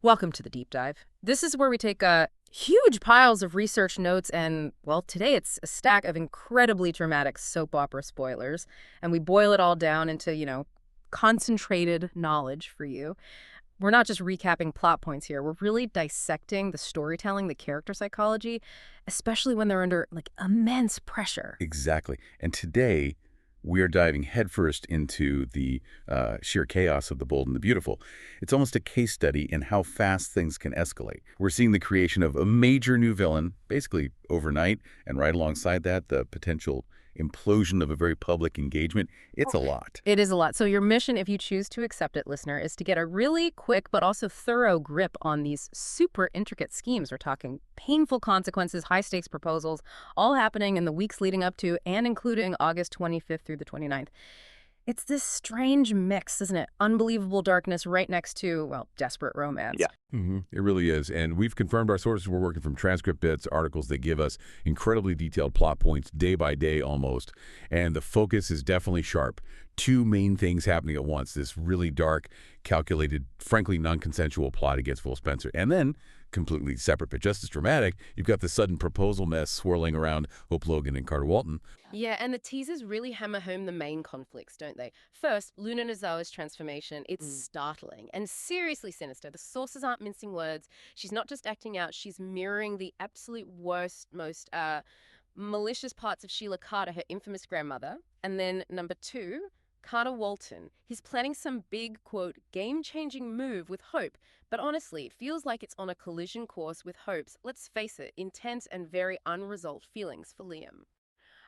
Welcome to the Deep Dive. This is where we take huge piles of research notes and, well, today it's a stack of incredibly dramatic soap opera spoilers, and we boil it all down into, concentrated knowledge for you. We're not just recapping plot points here. We're really dissecting the storytelling, the character psychology, especially when they're under, immense pressure. Exactly. And today, we are diving headfirst into the sheer chaos of the bold and the beautiful. It's almost a case study in how fast things can escalate. We're seeing the creation of a major new villain, basically overnight, and right alongside that, the potential implosion of a very public engagement. It's a lot. It is a lot. So your mission, if you choose to accept it, listener, is to get a really quick but also thorough grip on these super intricate schemes. We're talking painful consequences, high-stakes proposals, all happening in the weeks leading up to and including August 25th through the 29th. It's this strange mix, isn't it? Unbelievable darkness right next to, well, desperate romance. Yeah. It really is. And we've confirmed our sources. We're working from transcript bits, articles that give us incredibly detailed plot points day by day almost. And the focus is definitely sharp. Two main things happening at once. This really dark, calculated, frankly non-consensual plot against Will Spencer. And then, completely separate but just as dramatic, you've got the sudden proposal mess swirling around Hope Logan and Carter Walton. Yeah, and the teasers really hammer home the main conflicts, don't they? First, Luna Nozawa's transformation. It's startling and seriously sinister. The sources aren't mincing words. She's not just acting out. She's mirroring the absolute worst, most malicious parts of Sheila Carter, her infamous grandmother. And then number two, Carter Walton. He's planning some big, quote, game-changing move with Hope. But honestly, it feels like it's on a collision course with Hope's, let's face it, intense and very unresolved feelings for Liam.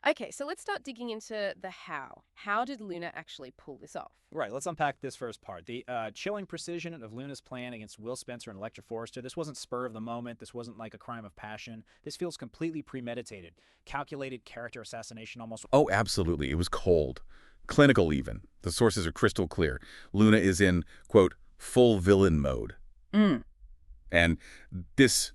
Okay, so let's start digging into the how. How did Luna actually pull this off? Right, let's unpack this first part. The chilling precision of Luna's plan against Will Spencer and Electra Forrester, this wasn't spur of the moment. This wasn't like a crime of passion. This feels completely premeditated. Calculated character assassination almost. Oh, absolutely. It was cold. Clinical even. The sources are crystal clear. Luna is in, quote, full villain mode. And this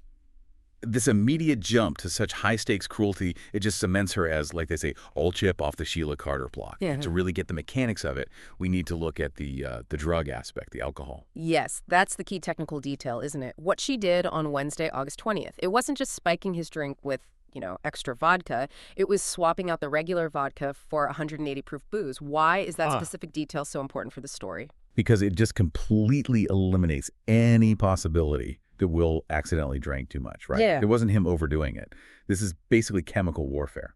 immediate jump to such high-stakes cruelty, it just cements her as, like they say, old chip off the Sheila Carter block. Yeah. To really get the mechanics of it, we need to look at the drug aspect, the alcohol. Yes, that's the key technical detail, isn't it? What she did on Wednesday, August 20th. It wasn't just spiking his drink with, extra vodka. It was swapping out the regular vodka for 180 proof booze. Why is that specific detail so important for the story? Because it just completely eliminates any possibility that Will accidentally drank too much, right? Yeah. It wasn't him overdoing it. This is basically chemical warfare.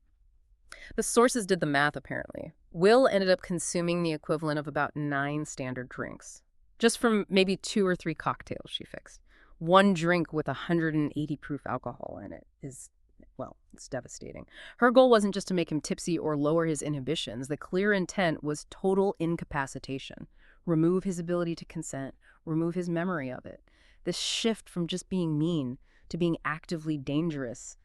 The sources did the math, apparently. Will ended up consuming the equivalent of about 9 standard drinks, just from maybe 2 or 3 cocktails she fixed. One drink with 180 proof alcohol in it is, well, it's devastating. Her goal wasn't just to make him tipsy or lower his inhibitions. The clear intent was total incapacitation. Remove his ability to consent, remove his memory of it. This shift from just being mean to being actively dangerous,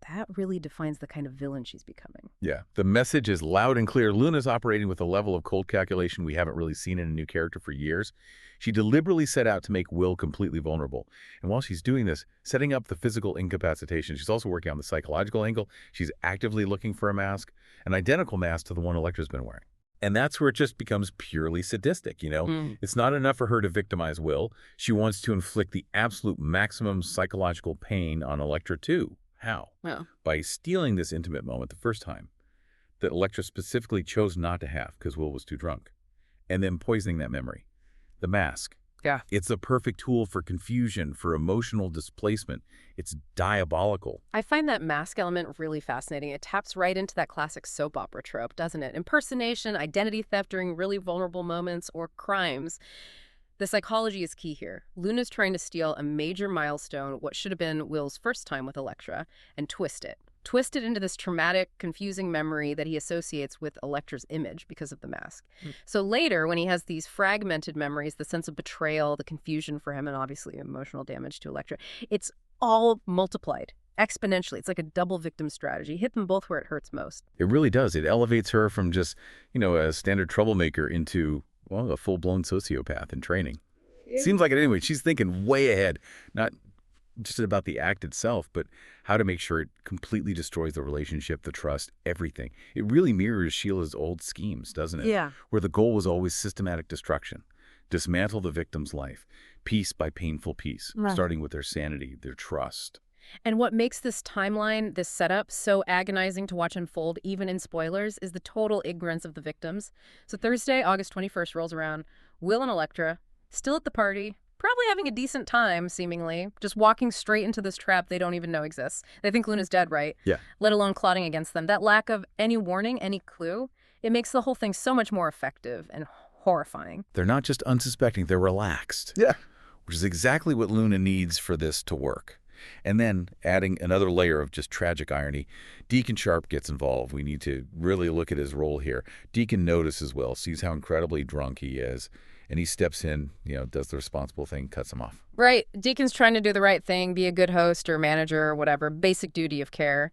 that really defines the kind of villain she's becoming. Yeah, the message is loud and clear. Luna's operating with a level of cold calculation we haven't really seen in a new character for years. She deliberately set out to make Will completely vulnerable. And while she's doing this, setting up the physical incapacitation, she's also working on the psychological angle. She's actively looking for a mask, an identical mask to the one Electra's been wearing. And that's where it just becomes purely sadistic, It's not enough for her to victimize Will. She wants to inflict the absolute maximum psychological pain on Electra, too. How? Well, By stealing this intimate moment the first time that Electra specifically chose not to have because Will was too drunk, and then poisoning that memory. The mask. yeah. It's a perfect tool for confusion, for emotional displacement. It's diabolical. I find that mask element really fascinating. It taps right into that classic soap opera trope, doesn't it? Impersonation, identity theft during really vulnerable moments, or crimes. The psychology is key here. Luna's trying to steal a major milestone, what should have been Will's first time with Electra, and twist it. Twist it into this traumatic, confusing memory that he associates with Electra's image because of the mask. So later, when he has these fragmented memories, the sense of betrayal, the confusion for him, and obviously emotional damage to Electra, it's all multiplied exponentially. It's like a double victim strategy. Hit them both where it hurts most. It really does. It elevates her from just, a standard troublemaker into, well, a full-blown sociopath in training. Seems like it anyway. She's thinking way ahead, not just about the act itself, but how to make sure it completely destroys the relationship, the trust, everything. It really mirrors Sheila's old schemes, doesn't it? Yeah. Where the goal was always systematic destruction. dismantle the victim's life, piece by painful piece, Right. starting with their sanity, their trust. And what makes this timeline, this setup, so agonizing to watch unfold, even in spoilers, is the total ignorance of the victims. So Thursday, August 21st rolls around. Will and Elektra, still at the party, probably having a decent time, seemingly, just walking straight into this trap they don't even know exists. They think Luna's dead, right? Yeah. Let alone plotting against them. That lack of any warning, any clue, it makes the whole thing so much more effective and horrifying. They're not just unsuspecting, they're relaxed. Yeah. Which is exactly what Luna needs for this to work. And then, adding another layer of just tragic irony, Deacon Sharp gets involved. We need to really look at his role here. Deacon notices Will, sees how incredibly drunk he is, and he steps in, does the responsible thing, cuts him off. Right. Deacon's trying to do the right thing, be a good host or manager or whatever, basic duty of care.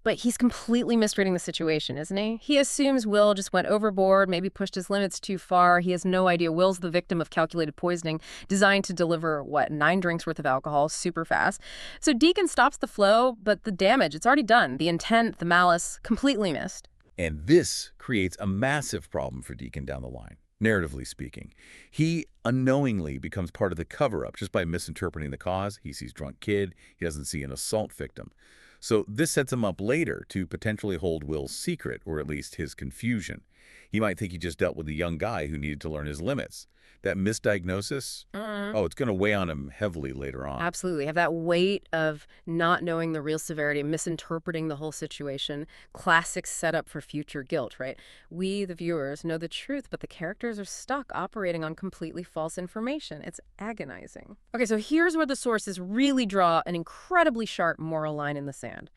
But he's completely misreading the situation, isn't he? He assumes Will just went overboard, maybe pushed his limits too far. He has no idea Will's the victim of calculated poisoning designed to deliver, 9 drinks worth of alcohol super fast. So Deacon stops the flow, but the damage, it's already done. The intent, the malice, completely missed. And this creates a massive problem for Deacon down the line. Narratively speaking, he unknowingly becomes part of the cover-up just by misinterpreting the cause. He sees drunk kid. He doesn't see an assault victim. So this sets him up later to potentially hold Will's secret, or at least his confusion. He might think he just dealt with a young guy who needed to learn his limits. That misdiagnosis, it's going to weigh on him heavily later on. Absolutely. Have that weight of not knowing the real severity, misinterpreting the whole situation. Classic setup for future guilt, right? We, the viewers, know the truth, but the characters are stuck operating on completely false information. It's agonizing. Okay, so here's where the sources really draw an incredibly sharp moral line in the sand.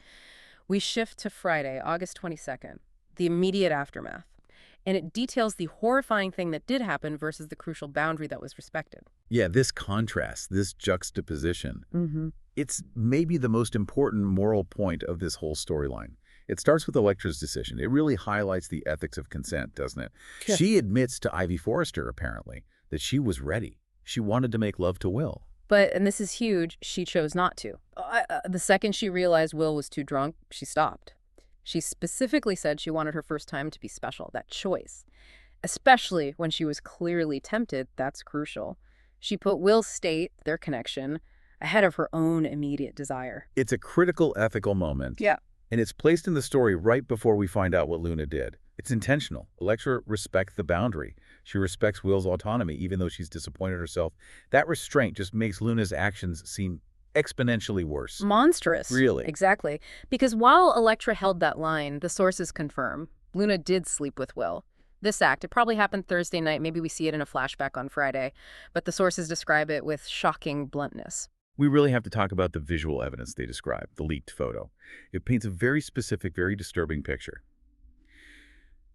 We shift to Friday, August 22nd, the immediate aftermath. And it details the horrifying thing that did happen versus the crucial boundary that was respected. Yeah, this contrast, this juxtaposition, it's maybe the most important moral point of this whole storyline. It starts with Elektra's decision. It really highlights the ethics of consent, doesn't it? Yeah. She admits to Ivy Forrester, apparently, that she was ready. She wanted to make love to Will. But, and this is huge, she chose not to. The second she realized Will was too drunk, she stopped. She specifically said she wanted her first time to be special, that choice. Especially when she was clearly tempted, that's crucial. She put Will's state, their connection, ahead of her own immediate desire. It's a critical ethical moment. Yeah. And it's placed in the story right before we find out what Luna did. It's intentional. Elektra respects the boundary. She respects Will's autonomy, even though she's disappointed herself. That restraint just makes Luna's actions seem exponentially worse. Monstrous. Really? Exactly. Because while Elektra held that line, the sources confirm Luna did sleep with Will. This act, it probably happened Thursday night. Maybe we see it in a flashback on Friday. But the sources describe it with shocking bluntness. We really have to talk about the visual evidence they describe, the leaked photo. It paints a very specific, very disturbing picture.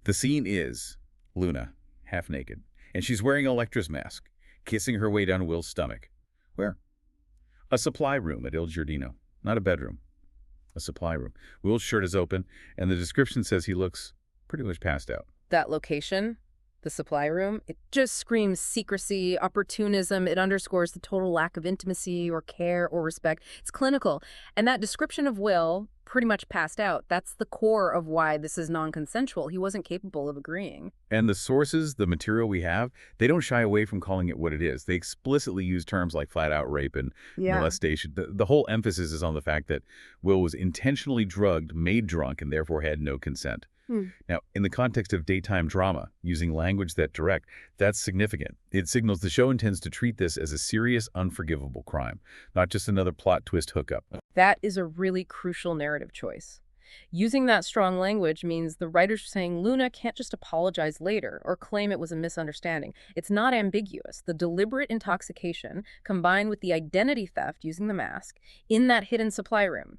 The scene is Luna, half naked, and she's wearing Elektra's mask, kissing her way down Will's stomach. Where? A supply room at Il Giardino. Not a bedroom. A supply room. Will's shirt is open, and the description says he looks pretty much passed out. That location, the supply room, it just screams secrecy, opportunism. It underscores the total lack of intimacy or care or respect. It's clinical. And that description of Will, pretty much passed out, that's the core of why this is non-consensual. He wasn't capable of agreeing. And the sources, the material we have, they don't shy away from calling it what it is. They explicitly use terms like flat-out rape and molestation. The whole emphasis is on the fact that Will was intentionally drugged, made drunk, and therefore had no consent. Now, in the context of daytime drama, using language that direct, that's significant. It signals the show intends to treat this as a serious, unforgivable crime, not just another plot twist hookup. That is a really crucial narrative choice. Using that strong language means the writers are saying Luna can't just apologize later or claim it was a misunderstanding. It's not ambiguous. The deliberate intoxication combined with the identity theft using the mask in that hidden supply room,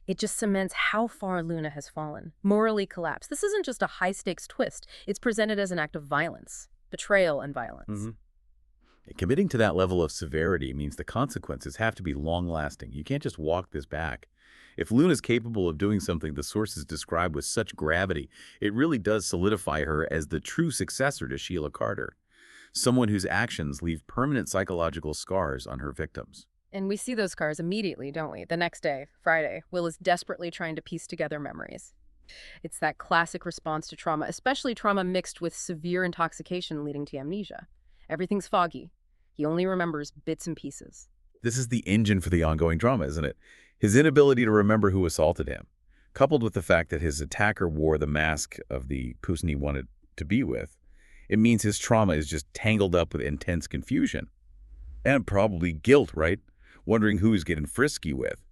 it just cements how far Luna has fallen, morally collapsed. This isn't just a high-stakes twist. It's presented as an act of violence, betrayal and violence. Committing to that level of severity means the consequences have to be long-lasting. You can't just walk this back. If Luna's capable of doing something the sources describe with such gravity, it really does solidify her as the true successor to Sheila Carter, someone whose actions leave permanent psychological scars on her victims. And we see those scars immediately, don't we? The next day, Friday, Will is desperately trying to piece together memories. It's that classic response to trauma, especially trauma mixed with severe intoxication leading to amnesia. Everything's foggy. He only remembers bits and pieces. This is the engine for the ongoing drama, isn't it? His inability to remember who assaulted him, coupled with the fact that his attacker wore the mask of the person he wanted to be with, it means his trauma is just tangled up with intense confusion. And probably guilt, right? Wondering who he's getting frisky with.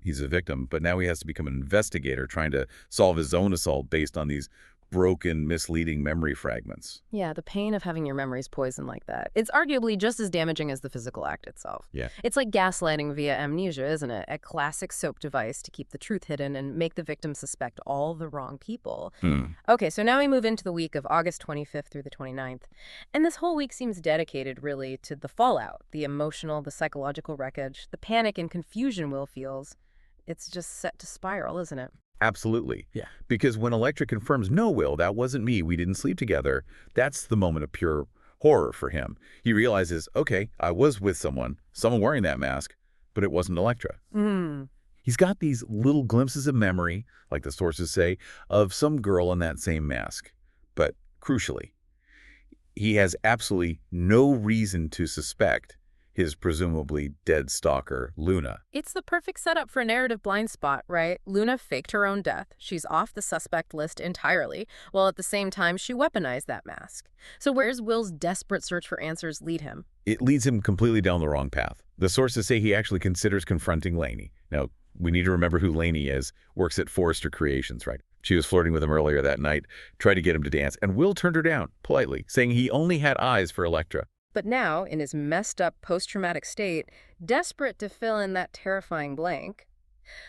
He's a victim, but now he has to become an investigator trying to solve his own assault based on these broken, misleading memory fragments. Yeah, the pain of having your memories poisoned like that. It's arguably just as damaging as the physical act itself. Yeah. It's like gaslighting via amnesia, isn't it? A classic soap device to keep the truth hidden and make the victim suspect all the wrong people. Okay, so now we move into the week of August 25th through the 29th. And this whole week seems dedicated, really, to the fallout, the emotional, the psychological wreckage, the panic and confusion Will feels. It's just set to spiral, isn't it? Absolutely. Yeah. Because when Electra confirms, no, Will, that wasn't me, we didn't sleep together, that's the moment of pure horror for him. He realizes, okay, I was with someone wearing that mask, but it wasn't Electra. He's got these little glimpses of memory, like the sources say, of some girl in that same mask. But crucially, he has absolutely no reason to suspect his presumably dead stalker, Luna. It's the perfect setup for a narrative blind spot, right? Luna faked her own death. She's off the suspect list entirely, while at the same time she weaponized that mask. So where's Will's desperate search for answers lead him? It leads him completely down the wrong path. The sources say he actually considers confronting Lainey. Now, we need to remember who Lainey is, works at Forrester Creations, right? She was flirting with him earlier that night, tried to get him to dance, and Will turned her down, politely, saying he only had eyes for Electra. But now, in his messed up post-traumatic state, desperate to fill in that terrifying blank,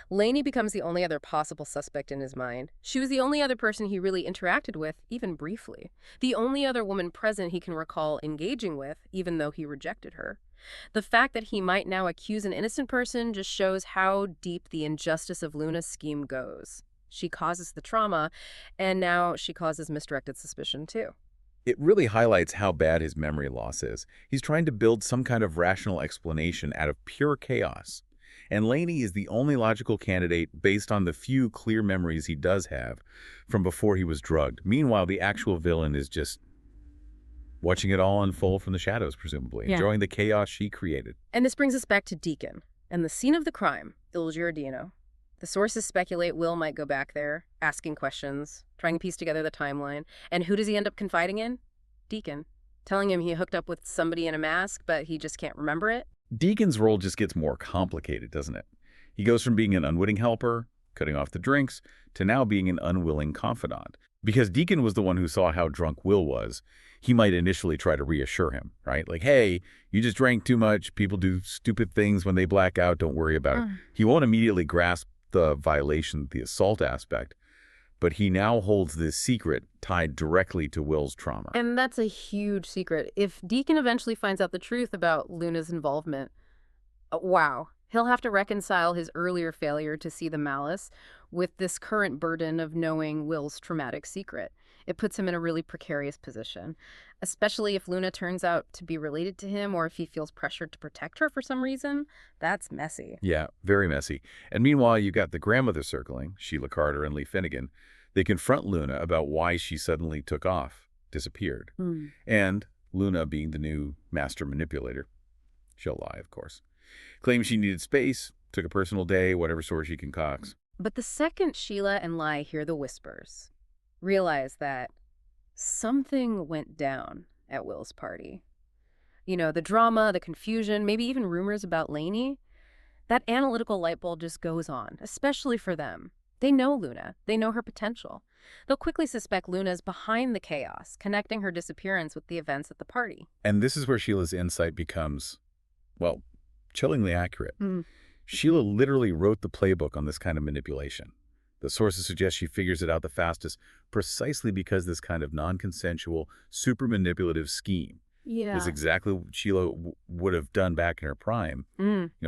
Lainey becomes the only other possible suspect in his mind. She was the only other person he really interacted with, even briefly. The only other woman present he can recall engaging with, even though he rejected her. The fact that he might now accuse an innocent person just shows how deep the injustice of Luna's scheme goes. She causes the trauma, and now she causes misdirected suspicion, too. It really highlights how bad his memory loss is. He's trying to build some kind of rational explanation out of pure chaos. And Lainey is the only logical candidate based on the few clear memories he does have from before he was drugged. Meanwhile, the actual villain is just watching it all unfold from the shadows, presumably, enjoying the chaos she created. And this brings us back to Deacon and the scene of the crime, Il Giardino. The sources speculate Will might go back there, asking questions, trying to piece together the timeline. And who does he end up confiding in? Deacon. Telling him he hooked up with somebody in a mask, but he just can't remember it. Deacon's role just gets more complicated, doesn't it? He goes from being an unwitting helper, cutting off the drinks, to now being an unwilling confidant. Because Deacon was the one who saw how drunk Will was, he might initially try to reassure him, right? Like, hey, you just drank too much. People do stupid things when they black out. Don't worry about it. He won't immediately grasp the violation, the assault aspect, but he now holds this secret tied directly to Will's trauma. And that's a huge secret. If Deacon eventually finds out the truth about Luna's involvement, wow, he'll have to reconcile his earlier failure to see the malice with this current burden of knowing Will's traumatic secret. It puts him in a really precarious position, especially if Luna turns out to be related to him or if he feels pressured to protect her for some reason. That's messy. Yeah, very messy. And meanwhile, you got the grandmother circling, Sheila Carter and Lee Finnegan. They confront Luna about why she suddenly took off, disappeared. And Luna, being the new master manipulator, she'll lie, of course, claims she needed space, took a personal day, whatever story she concocts. But the second Sheila and Lai hear the whispers, realize that something went down at Will's party. You know, the drama, the confusion, maybe even rumors about Lainey. That analytical light bulb just goes on, especially for them. They know Luna. They know her potential. They'll quickly suspect Luna's behind the chaos, connecting her disappearance with the events at the party. And this is where Sheila's insight becomes, well, chillingly accurate. Sheila literally wrote the playbook on this kind of manipulation. The sources suggest she figures it out the fastest precisely because this kind of non-consensual, super manipulative scheme is exactly what Sheila would have done back in her prime,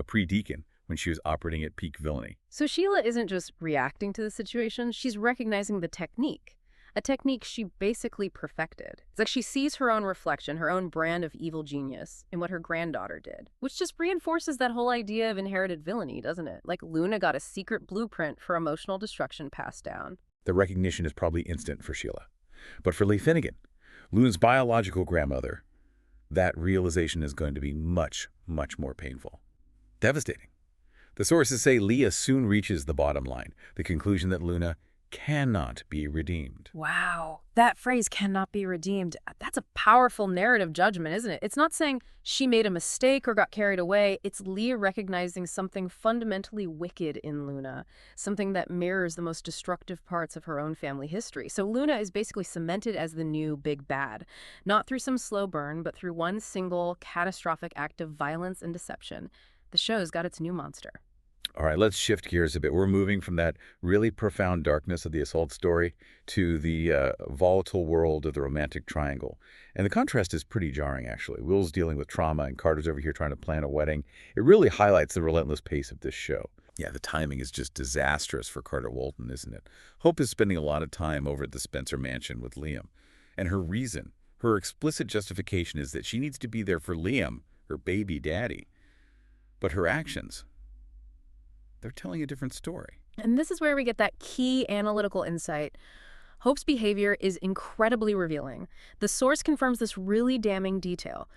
pre-Deacon, when she was operating at peak villainy. So Sheila isn't just reacting to the situation, she's recognizing the technique. A technique she basically perfected. It's like she sees her own reflection, her own brand of evil genius in what her granddaughter did, which just reinforces that whole idea of inherited villainy, doesn't it? Like Luna got a secret blueprint for emotional destruction passed down. The recognition is probably instant for Sheila. But for Lee Finnegan, Luna's biological grandmother, that realization is going to be much, much more painful. Devastating. The sources say Leah soon reaches the bottom line, the conclusion that Luna cannot be redeemed. Wow, that phrase cannot be redeemed. That's a powerful narrative judgment, isn't it? It's not saying she made a mistake or got carried away. It's Leah recognizing something fundamentally wicked in Luna, something that mirrors the most destructive parts of her own family history. So Luna is basically cemented as the new big bad, not through some slow burn, but through one single catastrophic act of violence and deception. The show's got its new monster. All right, let's shift gears a bit. We're moving from that really profound darkness of the assault story to the volatile world of the romantic triangle. And the contrast is pretty jarring, actually. Will's dealing with trauma, and Carter's over here trying to plan a wedding. It really highlights the relentless pace of this show. Yeah, the timing is just disastrous for Carter Walton, isn't it? Hope is spending a lot of time over at the Spencer mansion with Liam. And her reason, her explicit justification is that she needs to be there for Liam, her baby daddy. But her actions, they're telling a different story. And this is where we get that key analytical insight. Hope's behavior is incredibly revealing. The source confirms this really damning detail.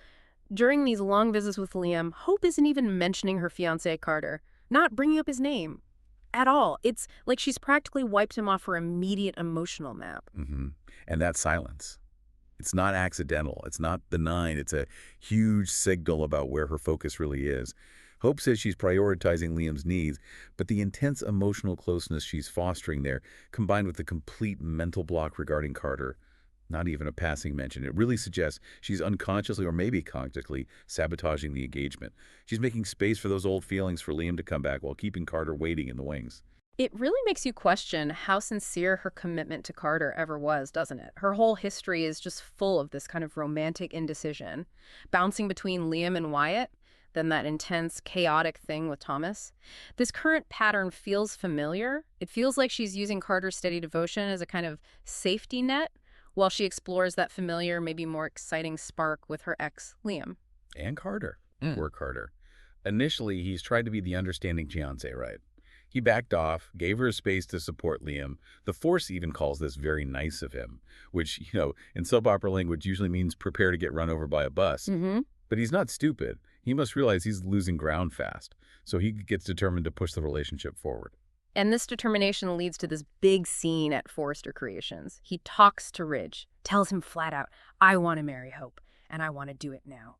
During these long visits with Liam, Hope isn't even mentioning her fiancé Carter, not bringing up his name at all. It's like she's practically wiped him off her immediate emotional map. And that silence, it's not accidental. It's not benign. It's a huge signal about where her focus really is. Hope says she's prioritizing Liam's needs, but the intense emotional closeness she's fostering there, combined with the complete mental block regarding Carter, not even a passing mention, it really suggests she's unconsciously or maybe consciously sabotaging the engagement. She's making space for those old feelings for Liam to come back while keeping Carter waiting in the wings. It really makes you question how sincere her commitment to Carter ever was, doesn't it? Her whole history is just full of this kind of romantic indecision, bouncing between Liam and Wyatt, then that intense, chaotic thing with Thomas. This current pattern feels familiar. It feels like she's using Carter's steady devotion as a kind of safety net while she explores that familiar, maybe more exciting spark with her ex, Liam. And Carter. Poor Carter. Initially, he's tried to be the understanding fiancé, right? He backed off, gave her space to support Liam. The Force even calls this very nice of him, which, in soap opera language usually means prepare to get run over by a bus. But he's not stupid. He must realize he's losing ground fast, so he gets determined to push the relationship forward. And this determination leads to this big scene at Forrester Creations. He talks to Ridge, tells him flat out, I want to marry Hope, and I want to do it now.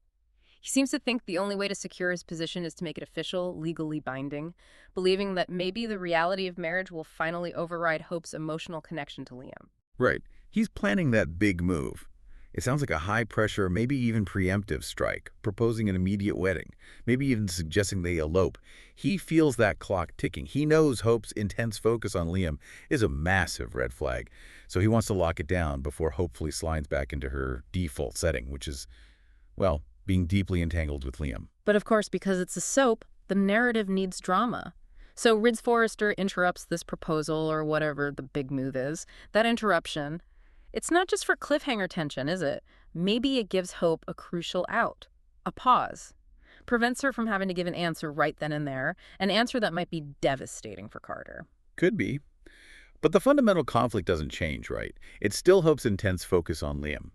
He seems to think the only way to secure his position is to make it official, legally binding, believing that maybe the reality of marriage will finally override Hope's emotional connection to Liam. Right. He's planning that big move. It sounds like a high-pressure, maybe even preemptive strike, proposing an immediate wedding, maybe even suggesting they elope. He feels that clock ticking. He knows Hope's intense focus on Liam is a massive red flag, so he wants to lock it down before hopefully slides back into her default setting, which is, well, being deeply entangled with Liam. But of course, because it's a soap, the narrative needs drama. So Ridge Forrester interrupts this proposal or whatever the big move is. That interruption, it's not just for cliffhanger tension, is it? Maybe it gives Hope a crucial out, a pause. Prevents her from having to give an answer right then and there, an answer that might be devastating for Carter. Could be. But the fundamental conflict doesn't change, right? It's still Hope's intense focus on Liam.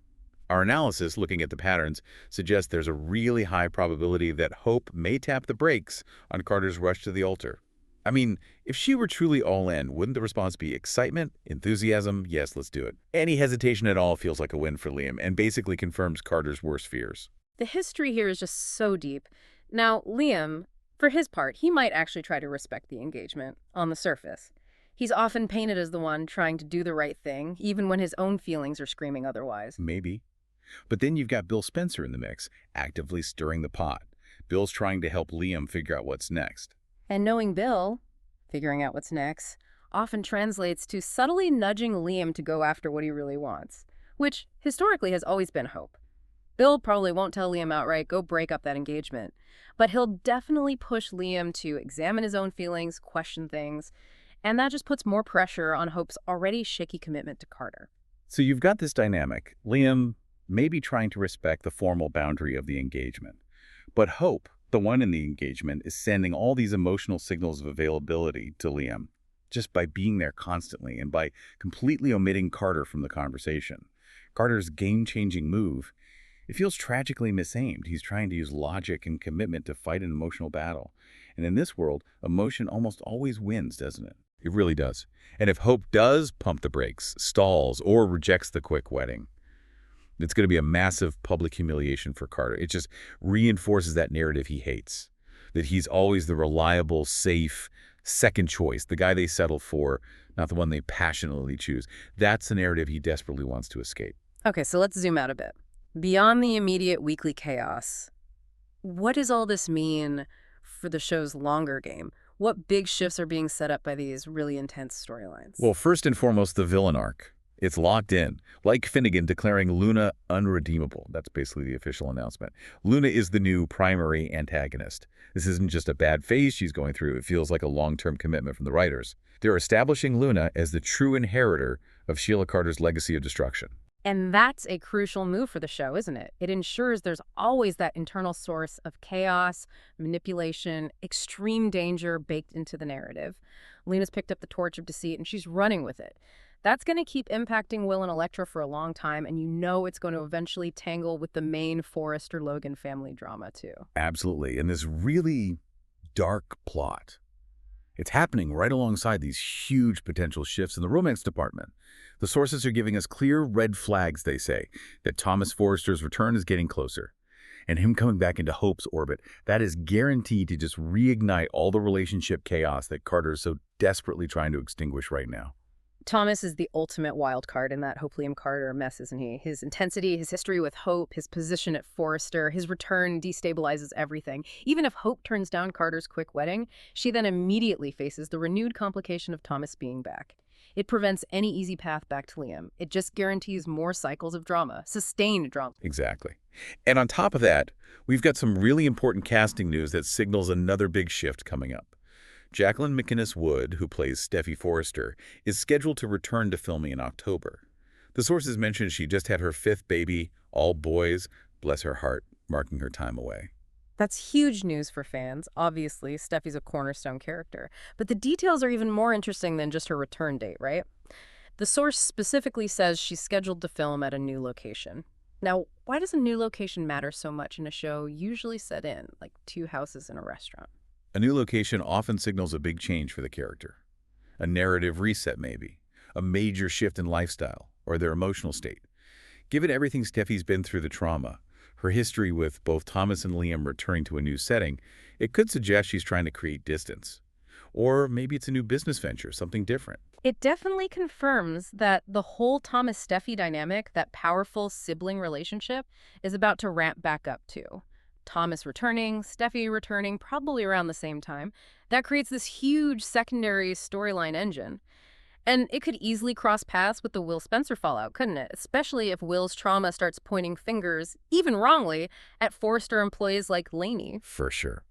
Our analysis, looking at the patterns, suggests there's a really high probability that Hope may tap the brakes on Carter's rush to the altar. I mean, if she were truly all in, wouldn't the response be excitement, enthusiasm, yes, let's do it? Any hesitation at all feels like a win for Liam and basically confirms Carter's worst fears. The history here is just so deep. Now, Liam, for his part, he might actually try to respect the engagement on the surface. He's often painted as the one trying to do the right thing, even when his own feelings are screaming otherwise. Maybe. But then you've got Bill Spencer in the mix, actively stirring the pot. Bill's trying to help Liam figure out what's next. And knowing Bill, figuring out what's next, often translates to subtly nudging Liam to go after what he really wants, which historically has always been Hope. Bill probably won't tell Liam outright, go break up that engagement, but he'll definitely push Liam to examine his own feelings, question things, and that just puts more pressure on Hope's already shaky commitment to Carter. So you've got this dynamic. Liam may be trying to respect the formal boundary of the engagement, but Hope, the one in the engagement, is sending all these emotional signals of availability to Liam just by being there constantly and by completely omitting Carter from the conversation. Carter's game-changing move, it feels tragically misaimed. He's trying to use logic and commitment to fight an emotional battle. And in this world, emotion almost always wins, doesn't it? It really does. And if Hope does pump the brakes, stalls, or rejects the quick wedding, it's going to be a massive public humiliation for Carter. It just reinforces that narrative he hates, that he's always the reliable, safe, second choice, the guy they settle for, not the one they passionately choose. That's the narrative he desperately wants to escape. Okay, so let's zoom out a bit. Beyond the immediate weekly chaos, what does all this mean for the show's longer game? What big shifts are being set up by these really intense storylines? Well, first and foremost, the villain arc. It's locked in, like Finnegan declaring Luna unredeemable. That's basically the official announcement. Luna is the new primary antagonist. This isn't just a bad phase she's going through. It feels like a long-term commitment from the writers. They're establishing Luna as the true inheritor of Sheila Carter's legacy of destruction. And that's a crucial move for the show, isn't it? It ensures there's always that internal source of chaos, manipulation, extreme danger baked into the narrative. Luna's picked up the torch of deceit and she's running with it. That's going to keep impacting Will and Elektra for a long time, and you know it's going to eventually tangle with the main Forrester-Logan family drama, too. Absolutely. And this really dark plot, it's happening right alongside these huge potential shifts in the romance department. The sources are giving us clear red flags, they say, that Thomas Forrester's return is getting closer. And him coming back into Hope's orbit, that is guaranteed to just reignite all the relationship chaos that Carter is so desperately trying to extinguish right now. Thomas is the ultimate wild card in that Hope Liam Carter mess, isn't he? His intensity, his history with Hope, his position at Forrester, his return destabilizes everything. Even if Hope turns down Carter's quick wedding, she then immediately faces the renewed complication of Thomas being back. It prevents any easy path back to Liam. It just guarantees more cycles of drama, sustained drama. Exactly. And on top of that, we've got some really important casting news that signals another big shift coming up. Jacqueline McInnes Wood, who plays Steffi Forrester, is scheduled to return to filming in October. The sources mentioned she just had her 5th baby, all boys, bless her heart, marking her time away. That's huge news for fans. Obviously, Steffi's a cornerstone character. But the details are even more interesting than just her return date, right? The source specifically says she's scheduled to film at a new location. Now, why does a new location matter so much in a show usually set in, like 2 houses and a restaurant? A new location often signals a big change for the character. A narrative reset, maybe. A major shift in lifestyle or their emotional state. Given everything Steffi's been through, the trauma, her history with both Thomas and Liam returning to a new setting, it could suggest she's trying to create distance. Or maybe it's a new business venture, something different. It definitely confirms that the whole Thomas-Steffi dynamic, that powerful sibling relationship, is about to ramp back up too. Thomas returning, Steffi returning, probably around the same time. That creates this huge secondary storyline engine. And it could easily cross paths with the Will Spencer fallout, couldn't it? Especially if Will's trauma starts pointing fingers, even wrongly, at Forrester employees like Lainey. For sure.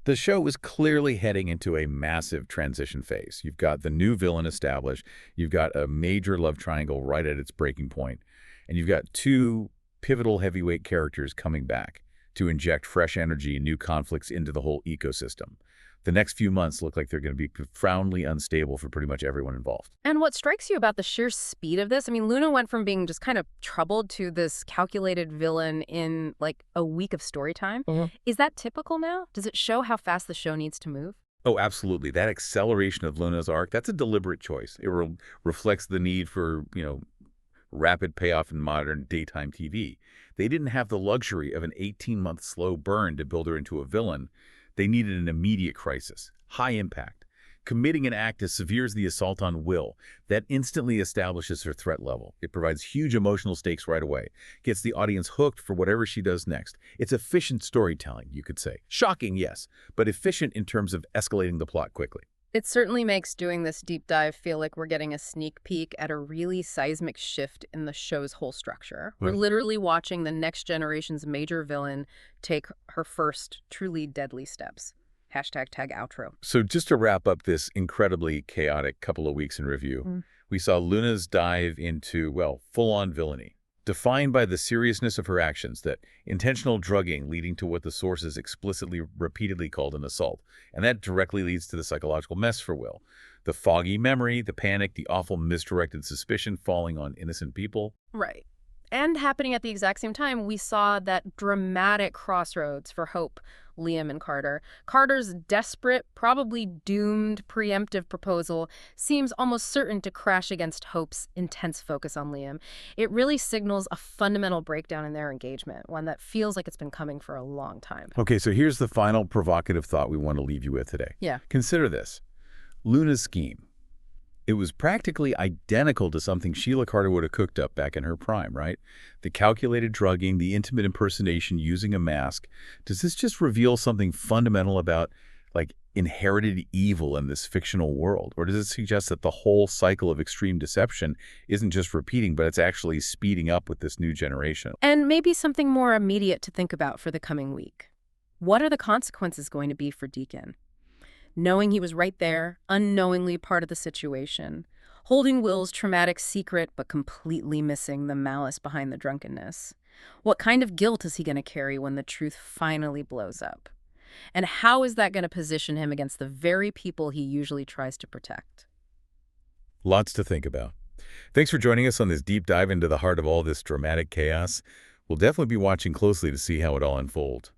The show is clearly heading into a massive transition phase. You've got the new villain established. You've got a major love triangle right at its breaking point. And you've got 2 pivotal heavyweight characters coming back to inject fresh energy and new conflicts into the whole ecosystem. The next few months look like they're going to be profoundly unstable for pretty much everyone involved. And what strikes you about the sheer speed of this? I mean, Luna went from being just kind of troubled to this calculated villain in like a week of story time. Is that typical now? Does it show how fast the show needs to move? Oh, absolutely. That acceleration of Luna's arc, that's a deliberate choice. It reflects the need for, rapid payoff in modern daytime TV. They didn't have the luxury of an 18-month slow burn to build her into a villain. They needed an immediate crisis, high impact, committing an act as severe as the assault on Will. That instantly establishes her threat level. It provides huge emotional stakes right away, gets the audience hooked for whatever she does next. It's efficient storytelling, you could say. Shocking, yes, but efficient in terms of escalating the plot quickly. It certainly makes doing this deep dive feel like we're getting a sneak peek at a really seismic shift in the show's whole structure. We're literally watching the next generation's major villain take her first truly deadly steps. Hashtag tag outro. So just to wrap up this incredibly chaotic couple of weeks in review, we saw Luna's dive into, full-on villainy, defined by the seriousness of her actions, that intentional drugging leading to what the sources explicitly repeatedly called an assault. And that directly leads to the psychological mess for Will. The foggy memory, the panic, the awful misdirected suspicion falling on innocent people. Right. And happening at the exact same time, we saw that dramatic crossroads for Hope, Liam, and Carter. Carter's desperate, probably doomed preemptive proposal seems almost certain to crash against Hope's intense focus on Liam. It really signals a fundamental breakdown in their engagement, one that feels like it's been coming for a long time. Okay, so here's the final provocative thought we want to leave you with today. Yeah. Consider this. Luna's scheme. It was practically identical to something Sheila Carter would have cooked up back in her prime, right? The calculated drugging, the intimate impersonation using a mask. Does this just reveal something fundamental about, like, inherited evil in this fictional world? Or does it suggest that the whole cycle of extreme deception isn't just repeating, but it's actually speeding up with this new generation? And maybe something more immediate to think about for the coming week. What are the consequences going to be for Deacon? Knowing he was right there, unknowingly part of the situation, holding Will's traumatic secret but completely missing the malice behind the drunkenness. What kind of guilt is he going to carry when the truth finally blows up? And how is that going to position him against the very people he usually tries to protect? Lots to think about. Thanks for joining us on this deep dive into the heart of all this dramatic chaos. We'll definitely be watching closely to see how it all unfolds.